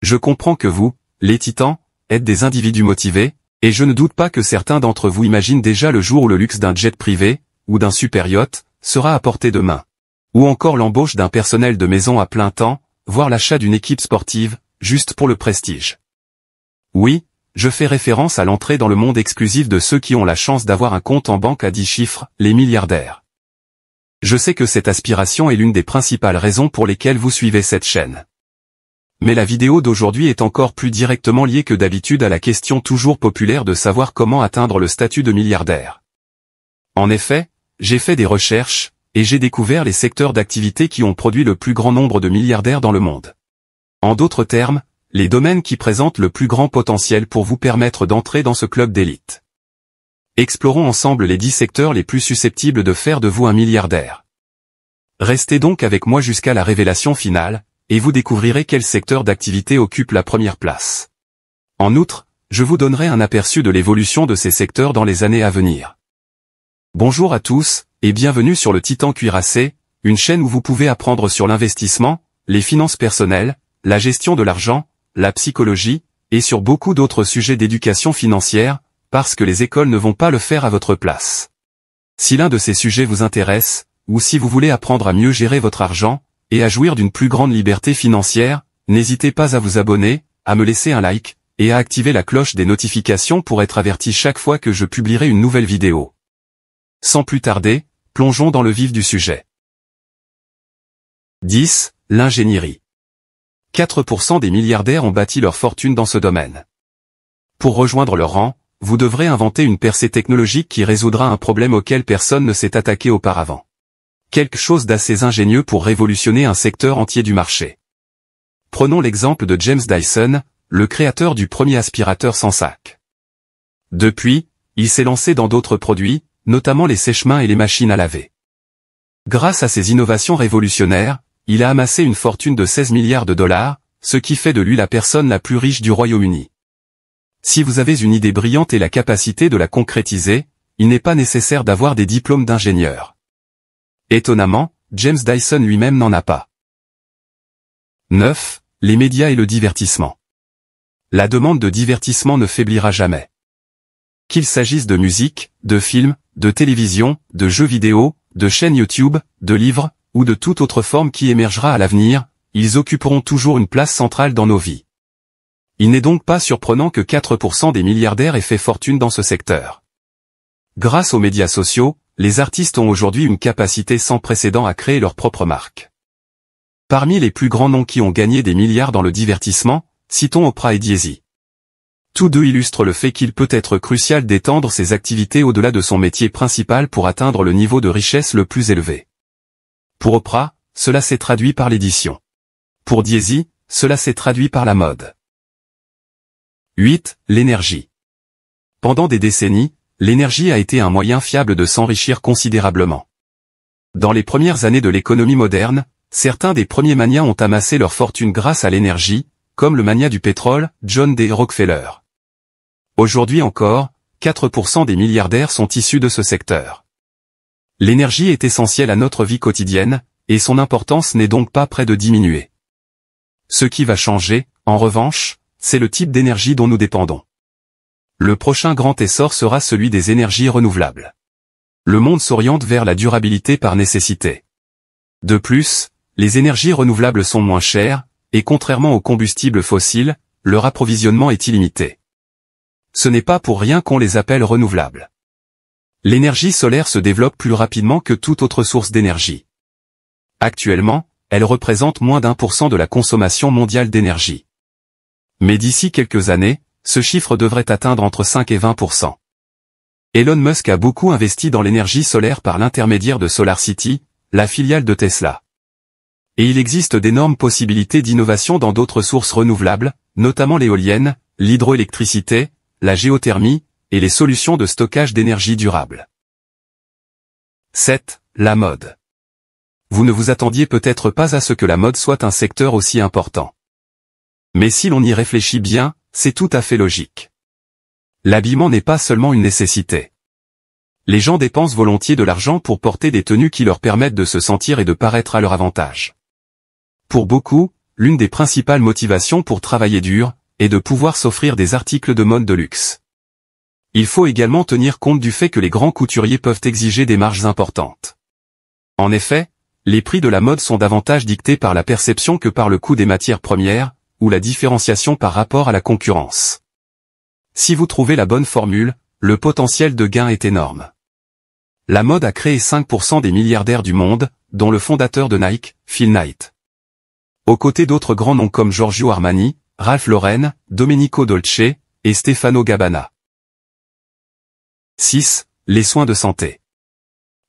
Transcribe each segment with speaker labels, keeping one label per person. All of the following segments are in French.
Speaker 1: Je comprends que vous, les titans, êtes des individus motivés, et je ne doute pas que certains d'entre vous imaginent déjà le jour où le luxe d'un jet privé, ou d'un super yacht, sera à portée de main. Ou encore l'embauche d'un personnel de maison à plein temps, voire l'achat d'une équipe sportive, juste pour le prestige. Oui, je fais référence à l'entrée dans le monde exclusif de ceux qui ont la chance d'avoir un compte en banque à 10 chiffres, les milliardaires. Je sais que cette aspiration est l'une des principales raisons pour lesquelles vous suivez cette chaîne. Mais la vidéo d'aujourd'hui est encore plus directement liée que d'habitude à la question toujours populaire de savoir comment atteindre le statut de milliardaire. En effet, j'ai fait des recherches, et j'ai découvert les secteurs d'activité qui ont produit le plus grand nombre de milliardaires dans le monde. En d'autres termes, les domaines qui présentent le plus grand potentiel pour vous permettre d'entrer dans ce club d'élite. Explorons ensemble les 10 secteurs les plus susceptibles de faire de vous un milliardaire. Restez donc avec moi jusqu'à la révélation finale, et vous découvrirez quel secteur d'activité occupe la première place. En outre, je vous donnerai un aperçu de l'évolution de ces secteurs dans les années à venir. Bonjour à tous, et bienvenue sur le Titan Cuirassé, une chaîne où vous pouvez apprendre sur l'investissement, les finances personnelles, la gestion de l'argent, la psychologie, et sur beaucoup d'autres sujets d'éducation financière, parce que les écoles ne vont pas le faire à votre place. Si l'un de ces sujets vous intéresse, ou si vous voulez apprendre à mieux gérer votre argent, et à jouir d'une plus grande liberté financière, n'hésitez pas à vous abonner, à me laisser un like, et à activer la cloche des notifications pour être averti chaque fois que je publierai une nouvelle vidéo. Sans plus tarder, plongeons dans le vif du sujet. 10. L'ingénierie. 4% des milliardaires ont bâti leur fortune dans ce domaine. Pour rejoindre leur rang, vous devrez inventer une percée technologique qui résoudra un problème auquel personne ne s'est attaqué auparavant. Quelque chose d'assez ingénieux pour révolutionner un secteur entier du marché. Prenons l'exemple de James Dyson, le créateur du premier aspirateur sans sac. Depuis, il s'est lancé dans d'autres produits, notamment les sèche-mains et les machines à laver. Grâce à ces innovations révolutionnaires, il a amassé une fortune de 16 milliards de dollars, ce qui fait de lui la personne la plus riche du Royaume-Uni. Si vous avez une idée brillante et la capacité de la concrétiser, il n'est pas nécessaire d'avoir des diplômes d'ingénieur. Étonnamment, James Dyson lui-même n'en a pas. 9. Les médias et le divertissement. La demande de divertissement ne faiblira jamais. Qu'il s'agisse de musique, de films, de télévision, de jeux vidéo, de chaînes YouTube, de livres, ou de toute autre forme qui émergera à l'avenir, ils occuperont toujours une place centrale dans nos vies. Il n'est donc pas surprenant que 4% des milliardaires aient fait fortune dans ce secteur. Grâce aux médias sociaux, les artistes ont aujourd'hui une capacité sans précédent à créer leur propre marque. Parmi les plus grands noms qui ont gagné des milliards dans le divertissement, citons Oprah et Jay-Z. Tous deux illustrent le fait qu'il peut être crucial d'étendre ses activités au-delà de son métier principal pour atteindre le niveau de richesse le plus élevé. Pour Oprah, cela s'est traduit par l'édition. Pour Jay-Z, cela s'est traduit par la mode. 8. L'énergie. Pendant des décennies, l'énergie a été un moyen fiable de s'enrichir considérablement. Dans les premières années de l'économie moderne, certains des premiers magnats ont amassé leur fortune grâce à l'énergie, comme le magnat du pétrole, John D. Rockefeller. Aujourd'hui encore, 4% des milliardaires sont issus de ce secteur. L'énergie est essentielle à notre vie quotidienne, et son importance n'est donc pas près de diminuer. Ce qui va changer, en revanche, c'est le type d'énergie dont nous dépendons. Le prochain grand essor sera celui des énergies renouvelables. Le monde s'oriente vers la durabilité par nécessité. De plus, les énergies renouvelables sont moins chères, et contrairement aux combustibles fossiles, leur approvisionnement est illimité. Ce n'est pas pour rien qu'on les appelle renouvelables. L'énergie solaire se développe plus rapidement que toute autre source d'énergie. Actuellement, elle représente moins d'1% de la consommation mondiale d'énergie. Mais d'ici quelques années, ce chiffre devrait atteindre entre 5 et 20%. Elon Musk a beaucoup investi dans l'énergie solaire par l'intermédiaire de SolarCity, la filiale de Tesla. Et il existe d'énormes possibilités d'innovation dans d'autres sources renouvelables, notamment l'éolienne, l'hydroélectricité, la géothermie, et les solutions de stockage d'énergie durable. 7. La mode. Vous ne vous attendiez peut-être pas à ce que la mode soit un secteur aussi important. Mais si l'on y réfléchit bien, c'est tout à fait logique. L'habillement n'est pas seulement une nécessité. Les gens dépensent volontiers de l'argent pour porter des tenues qui leur permettent de se sentir et de paraître à leur avantage. Pour beaucoup, l'une des principales motivations pour travailler dur est de pouvoir s'offrir des articles de mode de luxe. Il faut également tenir compte du fait que les grands couturiers peuvent exiger des marges importantes. En effet, les prix de la mode sont davantage dictés par la perception que par le coût des matières premières, ou la différenciation par rapport à la concurrence. Si vous trouvez la bonne formule, le potentiel de gain est énorme. La mode a créé 5% des milliardaires du monde, dont le fondateur de Nike, Phil Knight. Aux côtés d'autres grands noms comme Giorgio Armani, Ralph Lauren, Domenico Dolce, et Stefano Gabbana. 6. Les soins de santé.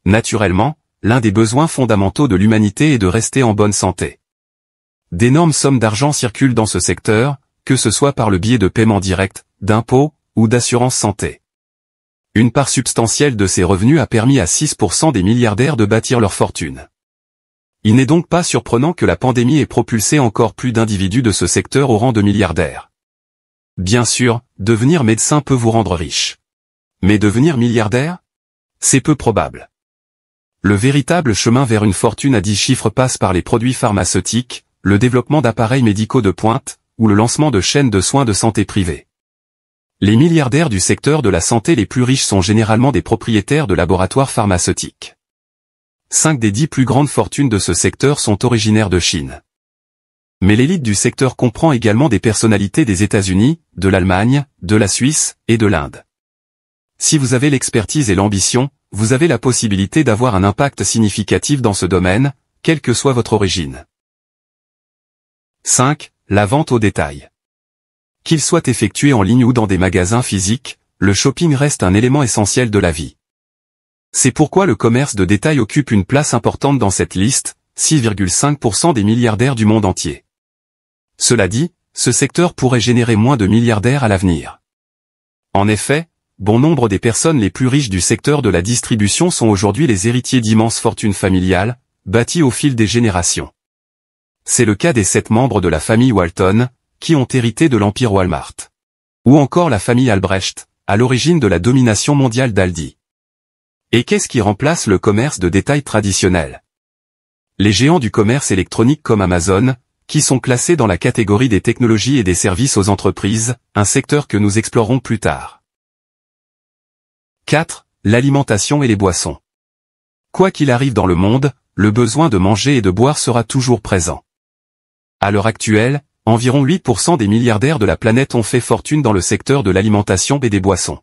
Speaker 1: Naturellement, l'un des besoins fondamentaux de l'humanité est de rester en bonne santé. D'énormes sommes d'argent circulent dans ce secteur, que ce soit par le biais de paiements directs, d'impôts, ou d'assurance santé. Une part substantielle de ces revenus a permis à 6% des milliardaires de bâtir leur fortune. Il n'est donc pas surprenant que la pandémie ait propulsé encore plus d'individus de ce secteur au rang de milliardaires. Bien sûr, devenir médecin peut vous rendre riche. Mais devenir milliardaire? C'est peu probable. Le véritable chemin vers une fortune à 10 chiffres passe par les produits pharmaceutiques, le développement d'appareils médicaux de pointe, ou le lancement de chaînes de soins de santé privées. Les milliardaires du secteur de la santé les plus riches sont généralement des propriétaires de laboratoires pharmaceutiques. 5 des 10 plus grandes fortunes de ce secteur sont originaires de Chine. Mais l'élite du secteur comprend également des personnalités des États-Unis, de l'Allemagne, de la Suisse, et de l'Inde. Si vous avez l'expertise et l'ambition, vous avez la possibilité d'avoir un impact significatif dans ce domaine, quelle que soit votre origine. 5. La vente au détail. Qu'il soit effectué en ligne ou dans des magasins physiques, le shopping reste un élément essentiel de la vie. C'est pourquoi le commerce de détail occupe une place importante dans cette liste, 6,5% des milliardaires du monde entier. Cela dit, ce secteur pourrait générer moins de milliardaires à l'avenir. En effet, bon nombre des personnes les plus riches du secteur de la distribution sont aujourd'hui les héritiers d'immenses fortunes familiales, bâties au fil des générations. C'est le cas des 7 membres de la famille Walton, qui ont hérité de l'empire Walmart. Ou encore la famille Albrecht, à l'origine de la domination mondiale d'Aldi. Et qu'est-ce qui remplace le commerce de détail traditionnel? Les géants du commerce électronique comme Amazon, qui sont classés dans la catégorie des technologies et des services aux entreprises, un secteur que nous explorerons plus tard. 4. L'alimentation et les boissons. Quoi qu'il arrive dans le monde, le besoin de manger et de boire sera toujours présent. À l'heure actuelle, environ 8% des milliardaires de la planète ont fait fortune dans le secteur de l'alimentation et des boissons.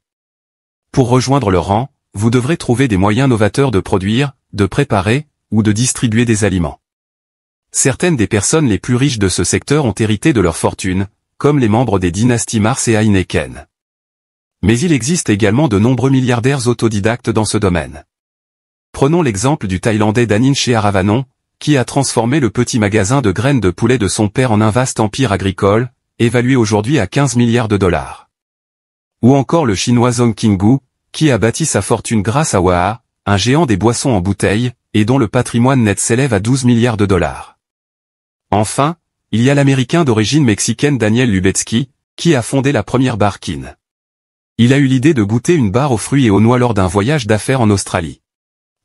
Speaker 1: Pour rejoindre leur rang, vous devrez trouver des moyens novateurs de produire, de préparer, ou de distribuer des aliments. Certaines des personnes les plus riches de ce secteur ont hérité de leur fortune, comme les membres des dynasties Mars et Heineken. Mais il existe également de nombreux milliardaires autodidactes dans ce domaine. Prenons l'exemple du Thaïlandais Danin Cheharavanon, qui a transformé le petit magasin de graines de poulet de son père en un vaste empire agricole, évalué aujourd'hui à 15 milliards de dollars. Ou encore le Chinois Zhong Qinggu, qui a bâti sa fortune grâce à Waha, un géant des boissons en bouteille, et dont le patrimoine net s'élève à 12 milliards de dollars. Enfin, il y a l'Américain d'origine mexicaine Daniel Lubetzky, qui a fondé la première bar Kin. Il a eu l'idée de goûter une barre aux fruits et aux noix lors d'un voyage d'affaires en Australie.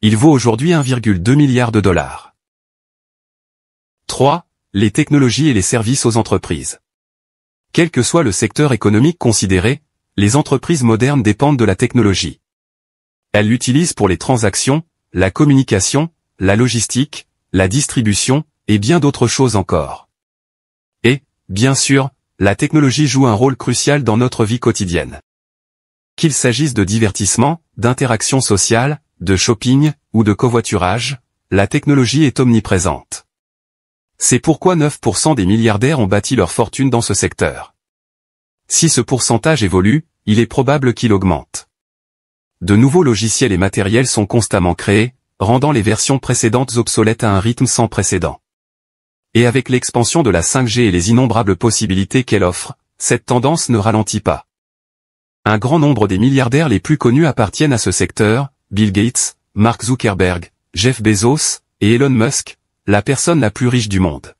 Speaker 1: Il vaut aujourd'hui 1,2 milliard de dollars. 3. Les technologies et les services aux entreprises. Quel que soit le secteur économique considéré, les entreprises modernes dépendent de la technologie. Elles l'utilisent pour les transactions, la communication, la logistique, la distribution, et bien d'autres choses encore. Et, bien sûr, la technologie joue un rôle crucial dans notre vie quotidienne. Qu'il s'agisse de divertissement, d'interaction sociale, de shopping, ou de covoiturage, la technologie est omniprésente. C'est pourquoi 9% des milliardaires ont bâti leur fortune dans ce secteur. Si ce pourcentage évolue, il est probable qu'il augmente. De nouveaux logiciels et matériels sont constamment créés, rendant les versions précédentes obsolètes à un rythme sans précédent. Et avec l'expansion de la 5G et les innombrables possibilités qu'elle offre, cette tendance ne ralentit pas. Un grand nombre des milliardaires les plus connus appartiennent à ce secteur, Bill Gates, Mark Zuckerberg, Jeff Bezos, et Elon Musk, la personne la plus riche du monde.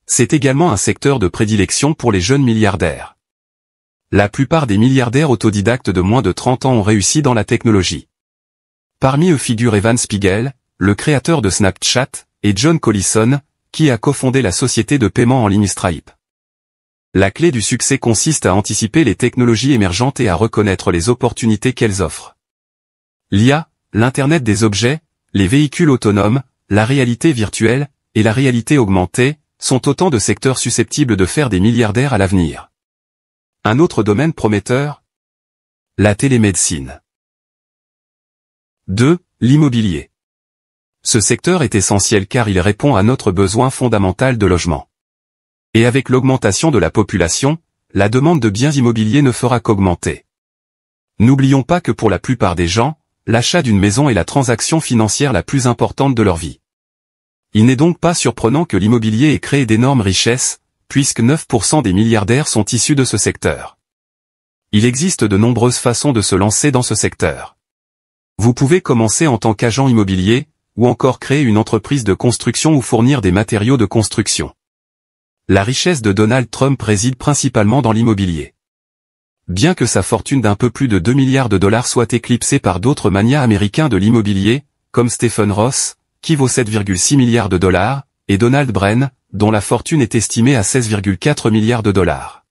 Speaker 1: C'est également un secteur de prédilection pour les jeunes milliardaires. La plupart des milliardaires autodidactes de moins de 30 ans ont réussi dans la technologie. Parmi eux figurent Evan Spiegel, le créateur de Snapchat, et John Collison, qui a cofondé la société de paiement en ligne Stripe. La clé du succès consiste à anticiper les technologies émergentes et à reconnaître les opportunités qu'elles offrent. L'IA, l'Internet des objets, les véhicules autonomes, la réalité virtuelle et la réalité augmentée sont autant de secteurs susceptibles de faire des milliardaires à l'avenir. Un autre domaine prometteur? La télémédecine. 2. L'immobilier. Ce secteur est essentiel car il répond à notre besoin fondamental de logement. Et avec l'augmentation de la population, la demande de biens immobiliers ne fera qu'augmenter. N'oublions pas que pour la plupart des gens, l'achat d'une maison est la transaction financière la plus importante de leur vie. Il n'est donc pas surprenant que l'immobilier ait créé d'énormes richesses, puisque 9% des milliardaires sont issus de ce secteur. Il existe de nombreuses façons de se lancer dans ce secteur. Vous pouvez commencer en tant qu'agent immobilier, ou encore créer une entreprise de construction ou fournir des matériaux de construction. La richesse de Donald Trump réside principalement dans l'immobilier. Bien que sa fortune d'un peu plus de 2 milliards de dollars soit éclipsée par d'autres magnats américains de l'immobilier, comme Stephen Ross, qui vaut 7,6 milliards de dollars, et Donald Bren, dont la fortune est estimée à 16,4 milliards de dollars.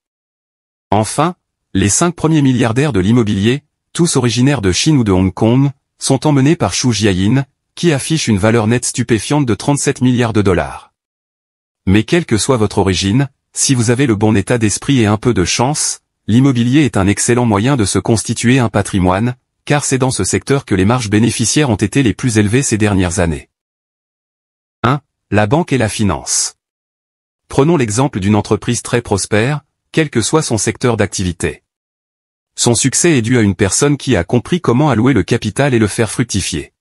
Speaker 1: Enfin, les 5 premiers milliardaires de l'immobilier, tous originaires de Chine ou de Hong Kong, sont emmenés par Xu Jiayin, qui affiche une valeur nette stupéfiante de 37 milliards de dollars. Mais quelle que soit votre origine, si vous avez le bon état d'esprit et un peu de chance, l'immobilier est un excellent moyen de se constituer un patrimoine, car c'est dans ce secteur que les marges bénéficiaires ont été les plus élevées ces dernières années. 1. La banque et la finance. Prenons l'exemple d'une entreprise très prospère, quel que soit son secteur d'activité. Son succès est dû à une personne qui a compris comment allouer le capital et le faire fructifier.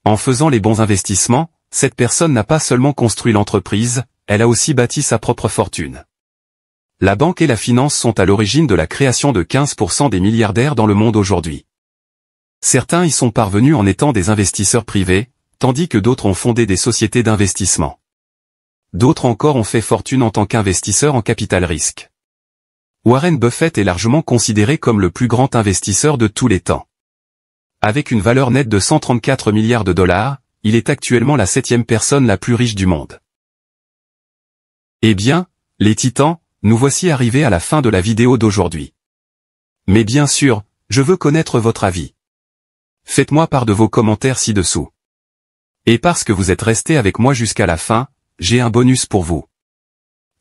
Speaker 1: En faisant les bons investissements, cette personne n'a pas seulement construit l'entreprise, elle a aussi bâti sa propre fortune. La banque et la finance sont à l'origine de la création de 15% des milliardaires dans le monde aujourd'hui. Certains y sont parvenus en étant des investisseurs privés, tandis que d'autres ont fondé des sociétés d'investissement. D'autres encore ont fait fortune en tant qu'investisseurs en capital risque. Warren Buffett est largement considéré comme le plus grand investisseur de tous les temps. Avec une valeur nette de 134 milliards de dollars, il est actuellement la 7e personne la plus riche du monde. Eh bien, les titans, nous voici arrivés à la fin de la vidéo d'aujourd'hui. Mais bien sûr, je veux connaître votre avis. Faites-moi part de vos commentaires ci-dessous. Et parce que vous êtes resté avec moi jusqu'à la fin, j'ai un bonus pour vous.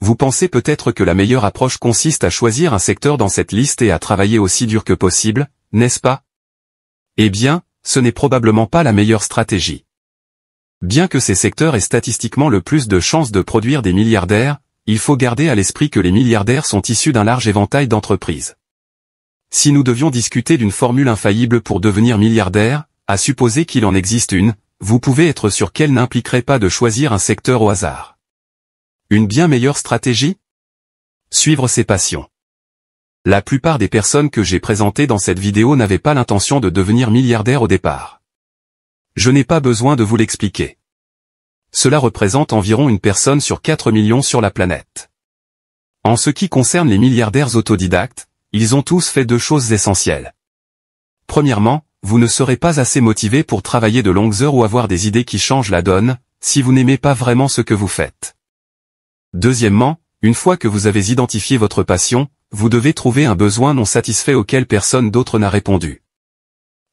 Speaker 1: Vous pensez peut-être que la meilleure approche consiste à choisir un secteur dans cette liste et à travailler aussi dur que possible, n'est-ce pas? Eh bien, ce n'est probablement pas la meilleure stratégie. Bien que ces secteurs aient statistiquement le plus de chances de produire des milliardaires, il faut garder à l'esprit que les milliardaires sont issus d'un large éventail d'entreprises. Si nous devions discuter d'une formule infaillible pour devenir milliardaire, à supposer qu'il en existe une, vous pouvez être sûr qu'elle n'impliquerait pas de choisir un secteur au hasard. Une bien meilleure stratégie? Suivre ses passions. La plupart des personnes que j'ai présentées dans cette vidéo n'avaient pas l'intention de devenir milliardaires au départ. Je n'ai pas besoin de vous l'expliquer. Cela représente environ une personne sur 4 millions sur la planète. En ce qui concerne les milliardaires autodidactes, ils ont tous fait 2 choses essentielles. Premièrement, vous ne serez pas assez motivé pour travailler de longues heures ou avoir des idées qui changent la donne, si vous n'aimez pas vraiment ce que vous faites. Deuxièmement, une fois que vous avez identifié votre passion, vous devez trouver un besoin non satisfait auquel personne d'autre n'a répondu.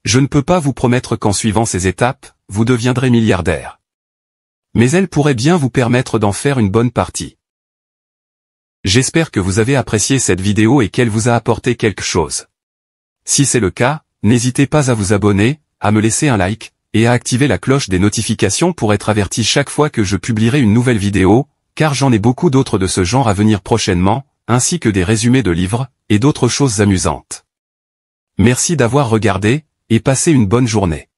Speaker 1: Je ne peux pas vous promettre qu'en suivant ces étapes, vous deviendrez milliardaire. Mais elles pourraient bien vous permettre d'en faire une bonne partie. J'espère que vous avez apprécié cette vidéo et qu'elle vous a apporté quelque chose. Si c'est le cas, n'hésitez pas à vous abonner, à me laisser un like, et à activer la cloche des notifications pour être averti chaque fois que je publierai une nouvelle vidéo, car j'en ai beaucoup d'autres de ce genre à venir prochainement, ainsi que des résumés de livres, et d'autres choses amusantes. Merci d'avoir regardé, et passez une bonne journée.